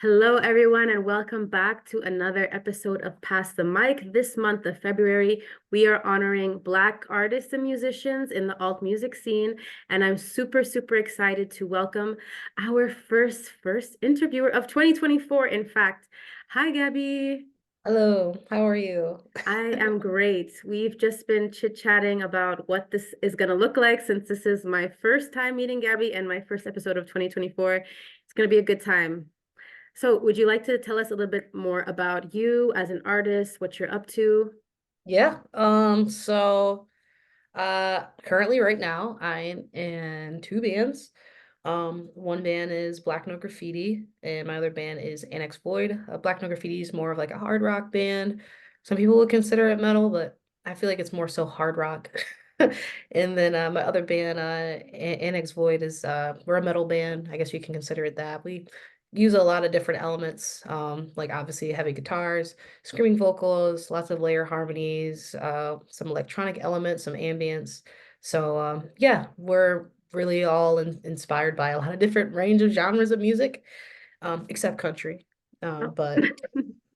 Hello, everyone, and welcome back to another episode of Pass the Mic. This month of February, we are honoring Black artists and musicians in the alt music scene, and I'm super excited to welcome our first interviewer of 2024, in fact. Hi, Gabby. Hello, how are you? I am great. We've just been chit-chatting about what this is going to look like since this is my first time meeting Gabby and my first episode of 2024. It's going to be a good time. So would you like to tell us a little bit more about you as an artist, what you're up to? Yeah, currently right now I'm in two bands. One band is Black Note Graffiti and my other band is Annex Void. Black Note Graffiti is more of like a hard rock band. Some people would consider it metal, but I feel like it's more so hard rock. And then my other band, Annex Void, is we're a metal band. I guess you can consider it that. We use a lot of different elements, like obviously heavy guitars, screaming vocals, lots of layer harmonies, some electronic elements, some ambience. So yeah, we're really all inspired by a lot of different range of genres of music, except country. Oh. But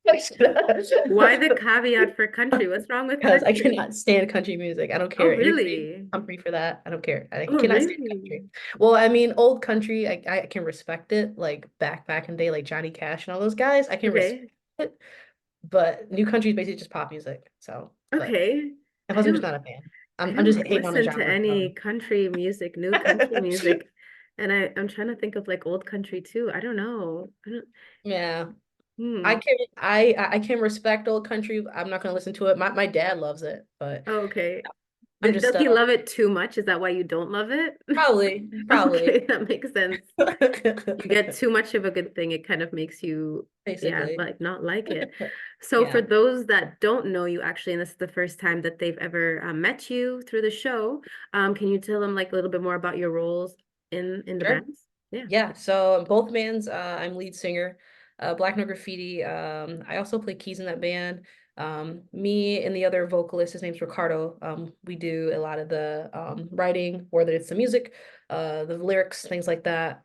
Why the caveat for country? What's wrong with because I country? cannot stand country music. I don't Oh, care. Anybody really? come free for that. I don't care. I Oh, cannot stand country. really? Well, I mean, old country, I can respect it, like back in the day, like Johnny Cash and all those guys. I can respect Okay. it, but new country is basically just pop music. So, but Okay. and I plus, I'm just don't not a fan. I I'm just don't hating on the listen to genre. any country music, new country music. And I'm trying to think of like old country too. I don't know. I don't Yeah. hmm. I can respect old country. I'm not gonna listen to it. My dad loves it, but Oh, okay. I'm Does just he love it too much? Is that why you don't love it? probably Okay, that makes sense. You get too much of a good thing, it kind of makes you, yeah, basically. like not like it. So for Yeah. those that don't know you actually, and this is the first time that they've ever met you through the show, can you tell them like a little bit more about your roles in the Sure. bands? Yeah. Yeah, so in both bands, I'm lead singer. Black No Graffiti. I also play keys in that band. Me and the other vocalist, his name's Ricardo. We do a lot of the writing, whether it's the music, the lyrics, things like that.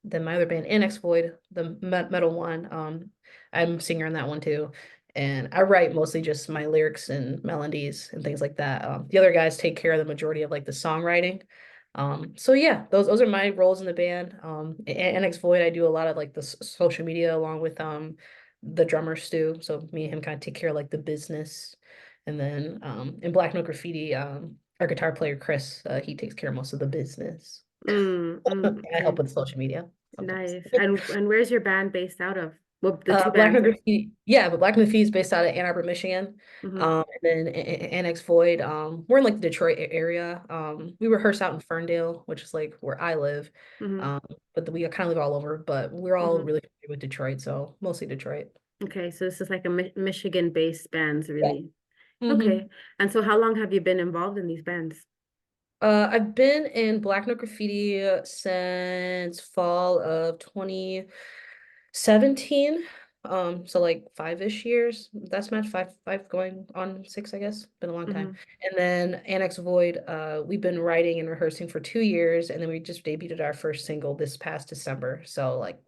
Then my other band, Annex Void, the metal one. I'm singer in that one too. And I write mostly just my lyrics and melodies and things like that. The other guys take care of the majority of like the songwriting. So yeah, those are my roles in the band. Annex Void, I do a lot of like the social media along with the drummer Stu. So me and him kind of take care of like the business. And then in Black Note Graffiti, our guitar player Chris, he takes care of most of the business. I help Okay. with social media sometimes. Nice. And where's your band based out of? Well, the two Black bands, Note right? Graffiti, yeah, but Black Note Graffiti is based out of Ann Arbor, Michigan. Mm-hmm. And then Annex Void, we're in like the Detroit area. We rehearse out in Ferndale, which is like where I live. Mm-hmm. Um, but we kind of live all over, but we're all Mm-hmm. really familiar with Detroit, so mostly Detroit. Okay, so this is like a Michigan-based bands, Yeah. really. hmm Okay. And so how long have you been involved in these bands? I've been in Black Note Graffiti since fall of 2017. So like 5-ish years. That's match five going on 6, I guess. Been a long time. Mm-hmm. And then Annex Void, we've been writing and rehearsing for 2 years, and then we just debuted our first single this past December. So like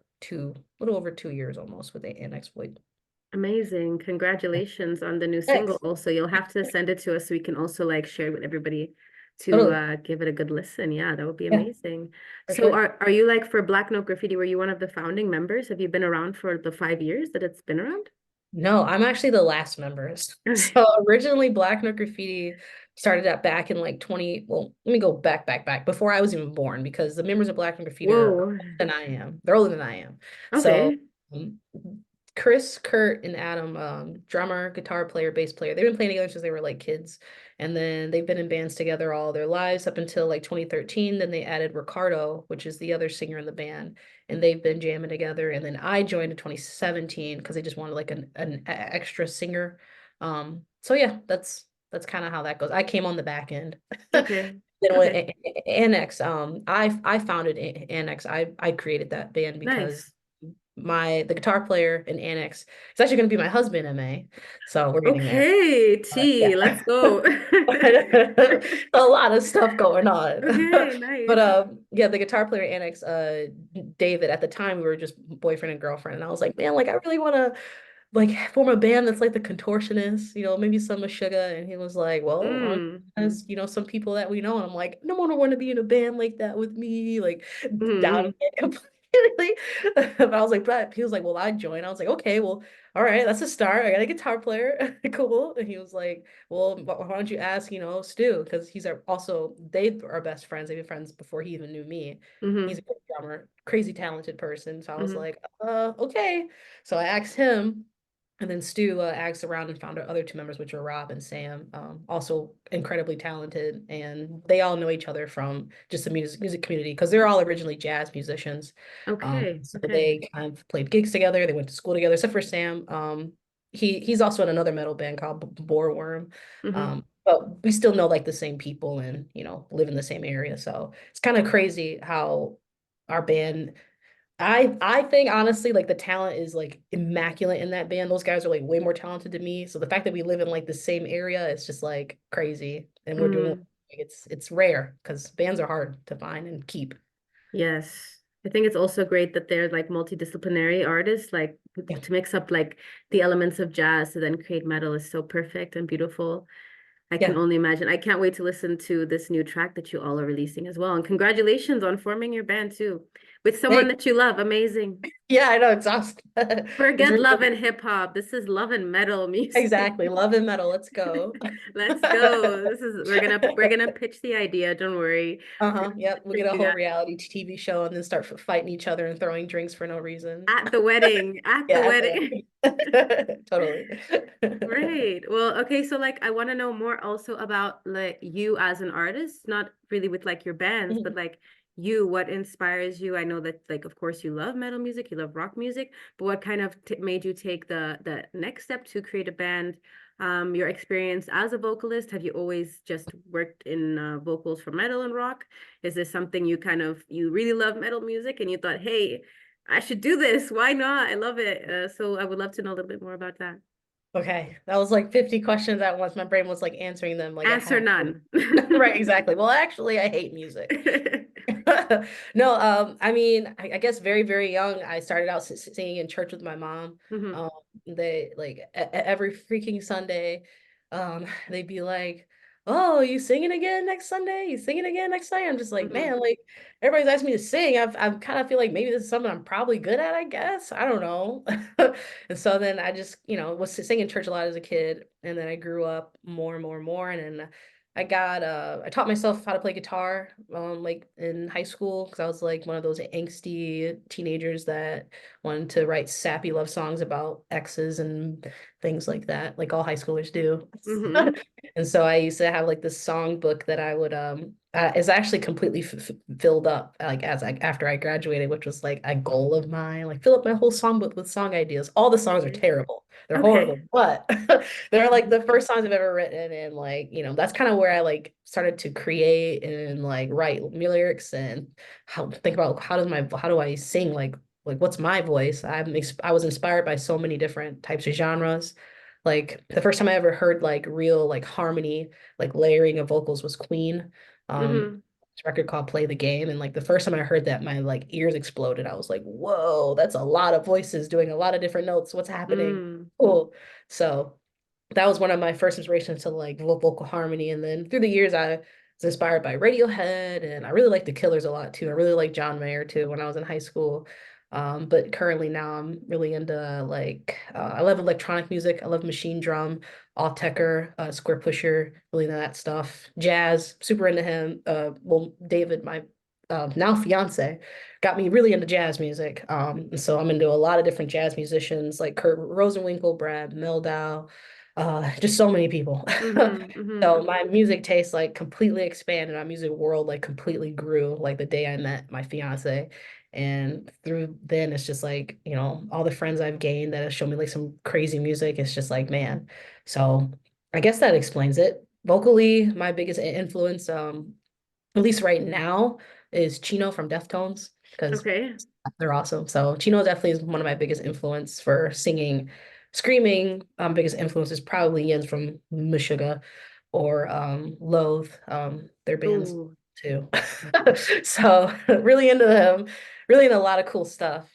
little over 2 years almost with the Annex Void. Amazing. Congratulations on the new single. Thanks. Also, you'll have to send it to us so we can also like share it with everybody to Totally. give it a good listen. Yeah, that would be Yeah, amazing. for So sure. are you like for Black Note Graffiti, were you one of the founding members? Have you been around for the 5 years that it's been around? No, I'm actually the last members. Okay. So originally Black Note Graffiti started up back in like 20, well, let me go back before I was even born because the members of Black Note Graffiti are older Whoa. than I am. They're older than I am. So Okay. um, Chris, Kurt, and Adam, drummer, guitar player, bass player, they've been playing together since they were like kids. And then they've been in bands together all their lives up until like 2013. Then they added Ricardo, which is the other singer in the band, and they've been jamming together. And then I joined in 2017 because they just wanted like an extra singer. So yeah, that's kind of how that goes. I came on the back end. Okay. Then when Okay. Annex, I founded Annex. I created that band because Nice. the guitar player in Annex is actually going to be my husband in May. So we're getting married. Okay, Yeah. T, let's go. A lot of stuff going on. Okay, nice. But yeah, the guitar player Annex, David, at the time we were just boyfriend and girlfriend. And I was like, man, like I really want to like form a band that's like the Contortionists, maybe some of Sugar. And he was like, well, why don't Mm. you ask, some people that we know. And I'm like, no one would want to be in a band like that with me, like doubting Mm. it completely. But I was like, but he was like, well, I'd join. I was like, okay, well, all right, that's a start. I got a guitar player. Cool. And he was like, well, why don't you ask, Stu? Because they are best friends. They've been friends before he even knew me. He's Mm-hmm. a good drummer, crazy talented person. So I was Mm-hmm. like, okay. So I asked him. And then Stu asked around and found our other two members, which are Rob and Sam, also incredibly talented. And they all know each other from just the music community because they're all originally jazz musicians. Okay, So okay. they kind of played gigs together. They went to school together, except for Sam. He's also in another metal band called Boreworm. Mm-hmm. But we still know like the same people and, live in the same area. So it's kind of crazy how our band I think honestly, like the talent is like immaculate in that band. Those guys are like way more talented than me. So the fact that we live in like the same area, it's just like crazy. And we're doing Mm. it's rare because bands are hard to find and keep. Yes. I think it's also great that they're like multidisciplinary artists, like Yeah. to mix up like the elements of jazz to then create metal is so perfect and beautiful. I can Yeah. only imagine. I can't wait to listen to this new track that you all are releasing as well. And congratulations on forming your band too with someone Hey, that you love. Amazing. yeah, I know it's awesome. It's Forget really love and hip hop. This is love and metal music. exactly love and metal. Let's go. Let's go. This is we're gonna pitch the idea. Don't worry. We're Uh-huh. gonna Yep. We'll get a do whole that reality TV show and then start fighting each other and throwing drinks for no reason. at the wedding. At the Yeah, at the wedding. wedding. Totally. Great. Well, okay, so like I want to know more also about like you as an artist, not really with like your bands, but like you, what inspires you? I know that like of course you love metal music, you love rock music, but what kind of t made you take the next step to create a band? Your experience as a vocalist, have you always just worked in vocals for metal and rock? Is this something you really love metal music and you thought, hey, I should do this. Why not? I love it. So I would love to know a little bit more about that. Okay, that was like 50 questions at once. My brain was like answering them like it Answer had to. none. Right, exactly. Well, actually, I hate music. No, I mean, I guess very, very young, I started out singing in church with my mom. Hmm. Um, they like every freaking Sunday, they'd be like, "Oh, you singing again next Sunday? You singing again next Sunday?" I'm just like, Hmm. man, like everybody's asking me to sing. I kind of feel like maybe this is something I'm probably good at, I guess. I don't know. And so then I just, was singing church a lot as a kid, and then I grew up more and more and more, and then I taught myself how to play guitar like in high school because I was like one of those angsty teenagers that wanted to write sappy love songs about exes and things like that, like all high schoolers do. Hmm. And so I used to have like this song book that I would is actually completely filled up like after I graduated, which was like a goal of mine, like fill up my whole songbook with song ideas. All the songs are Okay. terrible. They're horrible, Okay. but they're like the first songs I've ever written. And like, that's kind of where I like started to create and like write lyrics and think about how do I sing like what's my voice? I was inspired by so many different types of genres. Like the first time I ever heard like real like harmony, like layering of vocals was Queen. Hmm. This record called Play the Game. And like the first time I heard that, my like ears exploded. I was like, whoa, that's a lot of voices doing a lot of different notes. What's happening? Mm. Cool. So that was one of my first inspirations to like vocal harmony. And then through the years, I was inspired by Radiohead, and I really like the Killers a lot too. I really like John Mayer too when I was in high school. But currently now I'm really into like I love electronic music. I love machine drum, Tecker, Square Pusher, really into that stuff. Jazz, super into him. Well, David, my now fiance, got me really into jazz music. And so I'm into a lot of different jazz musicians like Kurt Rosenwinkel, Brad Mehldau, just so many people. Hmm. Hmm. So my music taste like completely expanded. My music world like completely grew like the day I met my fiance. And through then it's just like, all the friends I've gained that have shown me like some crazy music. It's just like, man. So I guess that explains it. Vocally, my biggest influence, at least right now, is Chino from Deftones. because Okay. they're awesome. So Chino definitely is one of my biggest influence for singing, screaming. Biggest influence is probably Yins from Meshuggah or Loathe. Their bands Ooh. too. So really into them, really into a lot of cool stuff.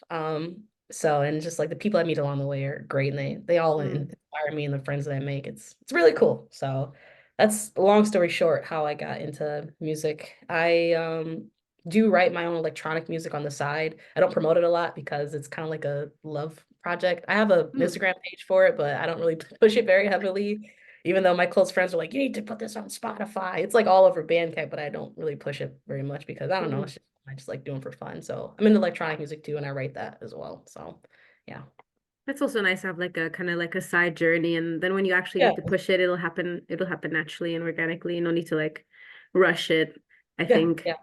So and just like the people I meet along the way are great, and they all Mm. inspire me and the friends that I make. It's really cool. So that's long story short how I got into music. I do write my own electronic music on the side. I don't promote it a lot because it's kind of like a love project. I have a Mm. Instagram page for it, but I don't really push it very heavily. Even though my close friends are like, you need to put this on Spotify. It's like all over Bandcamp, but I don't really push it very much because I don't know, Mhm. it's just, I just like doing for fun. So I'm into electronic music too, and I write that as well. So yeah. That's also nice to have like a kind of like a side journey, and then when you actually Yeah. need to push it, it'll happen naturally and organically. No need to like rush it, I Yeah. think. Yeah.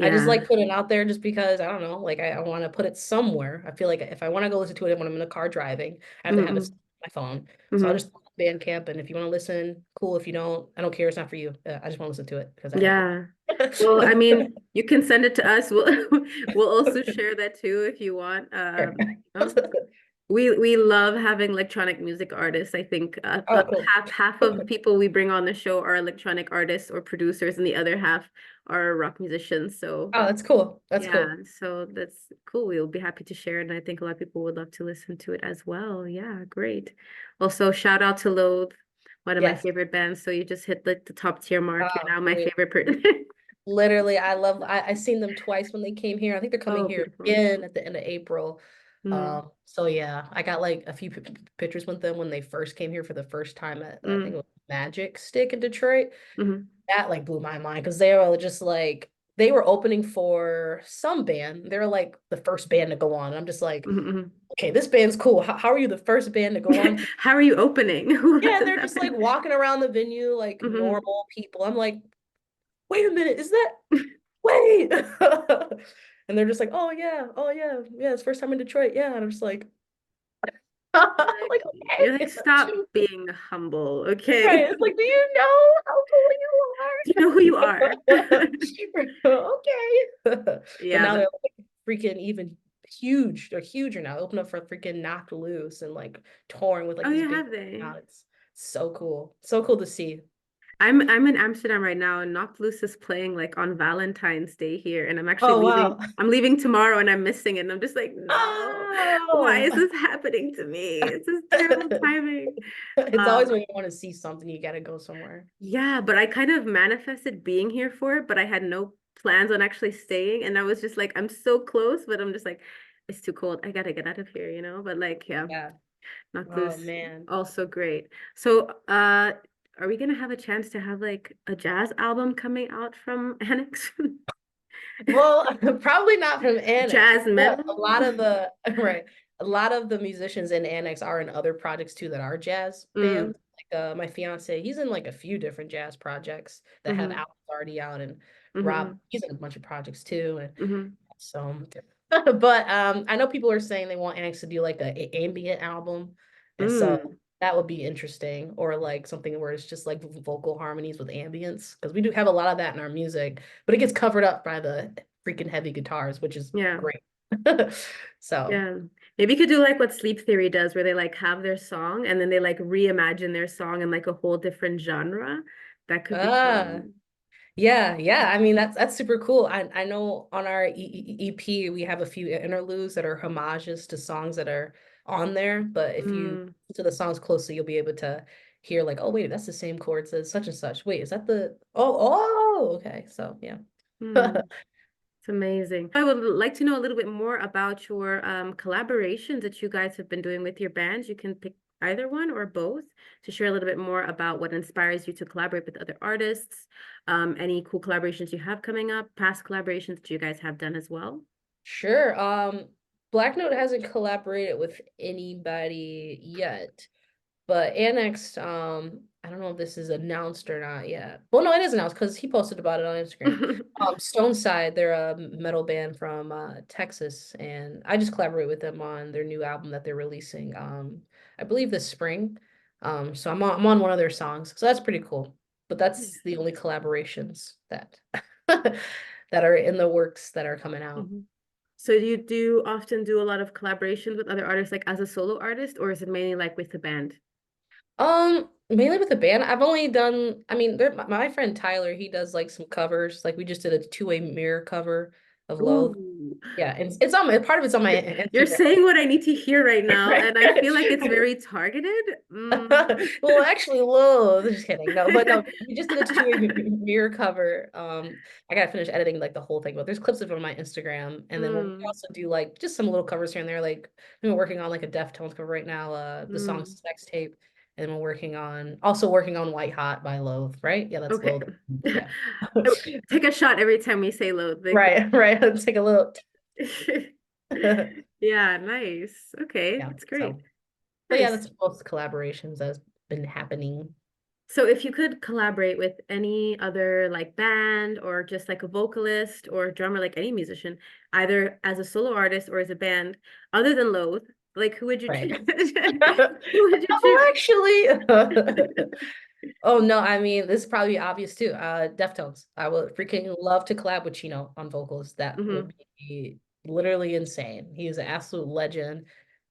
I just Yeah. like putting it out there just because I don't know, like I want to put it somewhere. I feel like if I want to go listen to it when I'm in the car driving, I have to have it Mm-hmm. on my phone. So I'll Mm-hmm. just Bandcamp, and if you want to listen, cool. If you don't, I don't care. It's not for you. I just want to listen to it because I like Yeah. Well, I it. mean, you can send it to us. We'll also share that too if you want. Sure. You know, we love having electronic music artists. I think Oh, cool. half of the people we bring on the show are electronic artists or producers, and the other half are rock musicians. So Oh, that's cool. That's yeah, cool. so that's cool. We'll be happy to share it, and I think a lot of people would love to listen to it as well. Yeah, great. Also, shout out to Loathe, one of my Yes. favorite bands. So you just hit like the top tier mark. You're Oh, now my dude. favorite person. Literally, I seen them twice when they came here. I think they're coming Oh, here beautiful. again at the end of April. Mm, So yeah, I got like a few pictures with them when they first came here for the first time at I think it mm, was Magic Stick in Detroit. mm, That like blew my mind because they were just like they were opening for some band. They were like the first band to go on. And I'm just like, mm. okay, this band's cool. How are you the first band to go on? How are you opening? What Yeah, and does they're that just like mean? walking around the venue like Mm-hmm. normal people. I'm like, wait a minute, is that wait? And they're just like, oh yeah, yeah, it's first time in Detroit. Yeah. And I'm just like, like, You're like, okay. stop being humble, okay? Right. It's like, do you know how Do you know who you are? cool you are? Okay. But Yeah, now but they're like freaking even huge. They're huger now. Open up for freaking Knocked Loose and like touring with like oh, these yeah, big have they? now. It's so cool. So cool to see. I'm in Amsterdam right now, and Knocked Loose is playing like on Valentine's Day here, and I'm actually Oh leaving. wow. I'm leaving tomorrow, and I'm missing it. And I'm just like, no, why Oh. is this happening to me? It's just terrible timing. It's always Um, when you want to see something, you gotta go somewhere. yeah, but I kind of manifested being here for it, but I had no plans on actually staying, and I was just like, I'm so close, but I'm just like, it's too cold. I gotta get out of here, you know. But like, yeah, Yeah. Knocked Oh Loose, man. also great. So, are we gonna have a chance to have like a jazz album coming out from Annex? Well, probably not from Annex, Jazz but a metal? lot of the right, a lot of the musicians in Annex are in other projects too that are jazz Mm, bands. Like my fiance, he's in like a few different jazz projects that have mm-hmm, albums already out, and mm-hmm, Rob, he's in a bunch of projects too. And mm-hmm. so, but I know people are saying they want Annex to do like a ambient album, and so Mm, that would be interesting, or like something where it's just like vocal harmonies with ambience, because we do have a lot of that in our music, but it gets covered up by the freaking heavy guitars, which is yeah, great. So, yeah. Maybe you could do like what Sleep Theory does, where they like have their song and then they like reimagine their song in like a whole different genre. That could be ah, fun. yeah, yeah. I mean, that's super cool. I know on our EP we have a few interludes that are homages to songs that are on there. But if you Mm, listen to the songs closely, you'll be able to hear like, oh wait, that's the same chords as such and such. Wait, is that the okay. So yeah. mm. It's amazing. I would like to know a little bit more about your collaborations that you guys have been doing with your bands. You can pick either one or both to share a little bit more about what inspires you to collaborate with other artists, any cool collaborations you have coming up, past collaborations that you guys have done as well. Sure. Black Note hasn't collaborated with anybody yet. But Annex, I don't know if this is announced or not yet. Well, no, it is announced because he posted about it on Instagram. Stone Side, they're a metal band from Texas, and I just collaborate with them on their new album that they're releasing. I believe this spring. So I'm on one of their songs, so that's pretty cool. But that's the only collaborations that that are in the works that are coming out. Mhm. So do you do often do a lot of collaborations with other artists, like as a solo artist, or is it mainly like with the band? Mainly with the band. I've only done, I mean, my friend Tyler, he does like some covers. Like we just did a two-way mirror cover of Loathe. Ooh, Yeah, and it's on my part of it's on my you're Instagram. saying what I need to hear right now, Right. and I feel like it's very targeted. Well, actually, Loathe. Just kidding. No, but no, we just did a two-way mirror cover. I gotta finish editing like the whole thing, but there's clips of it on my Instagram. And then we Mm, also do like just some little covers here and there. Like we're working on like a Deftones cover right now, the song mm. Sex Tape. And then we're working on White Hot by Loathe, right? Yeah, that's Okay. Loathe. Yeah. Take a shot every time we say load. Right, right. Let's take a look. Yeah, nice. Okay, Yeah. that's great. So, but yeah, Nice. that's both collaborations that's been happening. So if you could collaborate with any other like band or just like a vocalist or drummer, like any musician, either as a solo artist or as a band, other than Loath, like who would you choose? Right. Who would you Oh, choose? actually. Oh no, I mean this is probably obvious too. Deftones. I would freaking love to collab with Chino on vocals. That Hmm. would be literally insane. He is an absolute legend.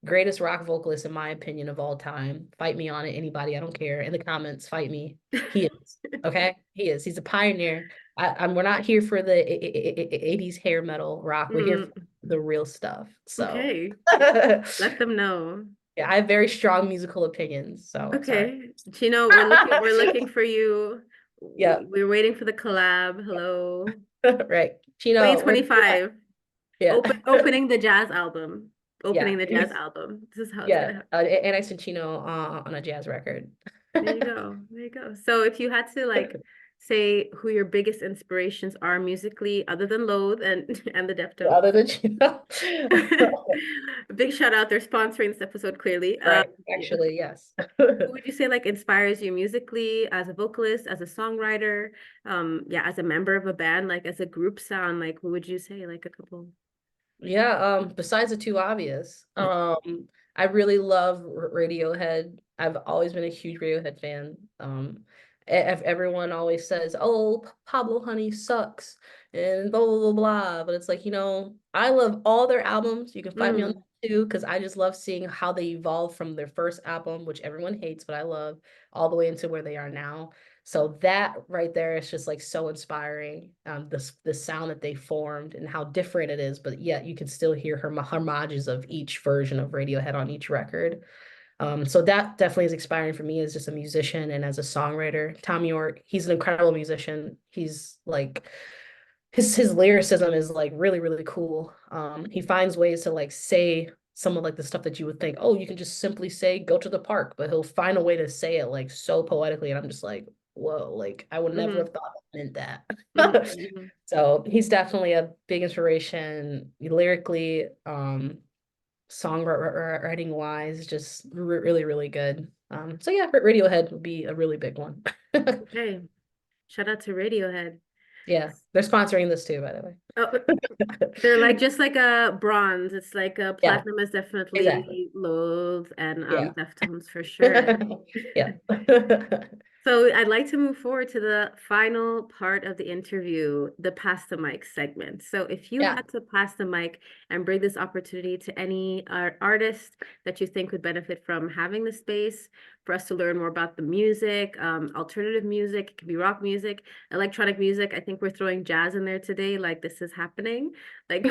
Greatest rock vocalist in my opinion of all time. Fight me on it, anybody. I don't care. In the comments, fight me. He is. Okay? He is. He's a pioneer. We're not here for the 80s hair metal rock. We're here for Mm, the real stuff. So okay, let them know. yeah, I have very strong musical opinions. So sorry. Okay, Chino, we're looking for you. Yeah. We're waiting for the collab. Hello. Right. Chino, where you at? 2025. Yeah. Opening the jazz album. Yeah. Opening the jazz album. This is how it's gonna Yeah. happen. Annex and Chino on a jazz record. There you go. There you go. So if you had to like say who your biggest inspirations are musically, other than Loathe and and the Deftones. Other than Chino. Big shout out, they're sponsoring this episode clearly. Right. Who Actually, yes. would you say like inspires you musically as a vocalist, as a songwriter, yeah, as a member of a band, like as a group sound, like who would you say like a couple? Yeah, besides the two obvious, I really love Radiohead. I've always been a huge Radiohead fan. If everyone always says, "Oh, Pablo Honey sucks," and blah blah blah blah, but it's like, I love all their albums. You can fight me on Mm, that too, because I just love seeing how they evolve from their first album, which everyone hates, but I love, all the way into where they are now. So that right there is just like so inspiring. The sound that they formed and how different it is, but yet you can still hear her homages of each version of Radiohead on each record. So that definitely is inspiring for me as just a musician and as a songwriter. Tom York, he's an incredible musician. He's like his lyricism is like really, really cool. He finds ways to like say some of like the stuff that you would think, oh, you can just simply say go to the park, but he'll find a way to say it like so poetically. And I'm just like, whoa, like I would never mm-hmm, have thought that meant mm-hmm, that. mm-hmm. So he's definitely a big inspiration lyrically, songwriting wise, just really, really good. So yeah, Radiohead would be a really big one. Okay. Shout out to Radiohead. Yeah, they're sponsoring this too, by the Oh, they're like way. just like a bronze. It's like a Yeah, platinum is exactly. definitely Loathe and Yeah. Deftones for sure. Yeah. So I'd like to move forward to the final part of the interview, the pass the mic segment. So if you Yeah. had to pass the mic and bring this opportunity to any artist that you think would benefit from having the space for us to learn more about the music, alternative music, it could be rock music, electronic music. I think we're throwing jazz in there today, like this is happening. Like,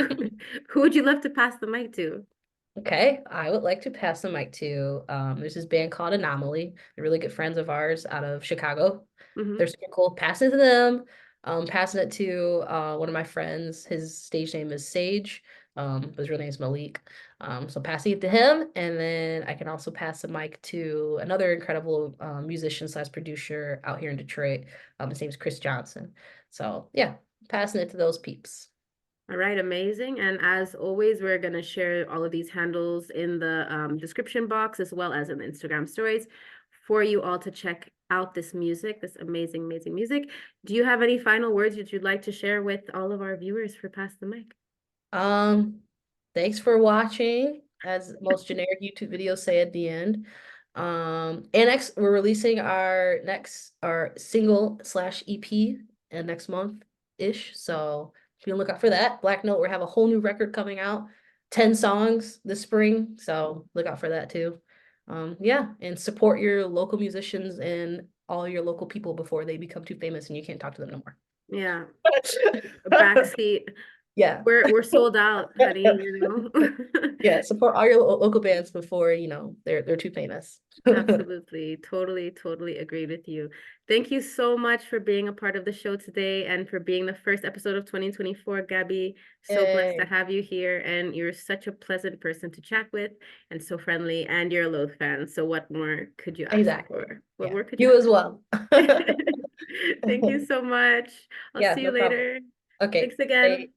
who would you love to pass the mic to? Okay, I would like to pass the mic to there's this band called Anomaly. They're really good friends of ours out of Chicago. Hmm. They're super cool. Passing it to them. Passing it to one of my friends. His stage name is Sage. His real name is Malik. So passing it to him, and then I can also pass the mic to another incredible musician slash producer out here in Detroit. His name is Chris Johnson. So yeah, passing it to those peeps. All right, amazing. And as always, we're going to share all of these handles in the description box as well as in the Instagram stories for you all to check out this music, this amazing, amazing music. Do you have any final words that you'd like to share with all of our viewers for Pass the Mic? Um, Thanks for watching, as most generic YouTube videos say at the end. Annex, we're releasing our single slash EP next month-ish. So be on the lookout for that. Black Note, we have a whole new record coming out, 10 songs this spring, so look out for that too. Yeah, and support your local musicians and all your local people before they become too famous and you can't talk to them no more. Yeah. Backseat. Yeah. We're sold out, honey, Yeah, support all your local bands before, they're too famous. Absolutely. Totally agree with you. Thank you so much for being a part of the show today and for being the first episode of 2024, Gabby. So blessed to have you here, and you're such a pleasant person to chat with and so friendly, and you're a Loath fan. So what more could you ask for? What more could you as well. Thank you so much. I'll see you no problem. later. Okay. Thanks again.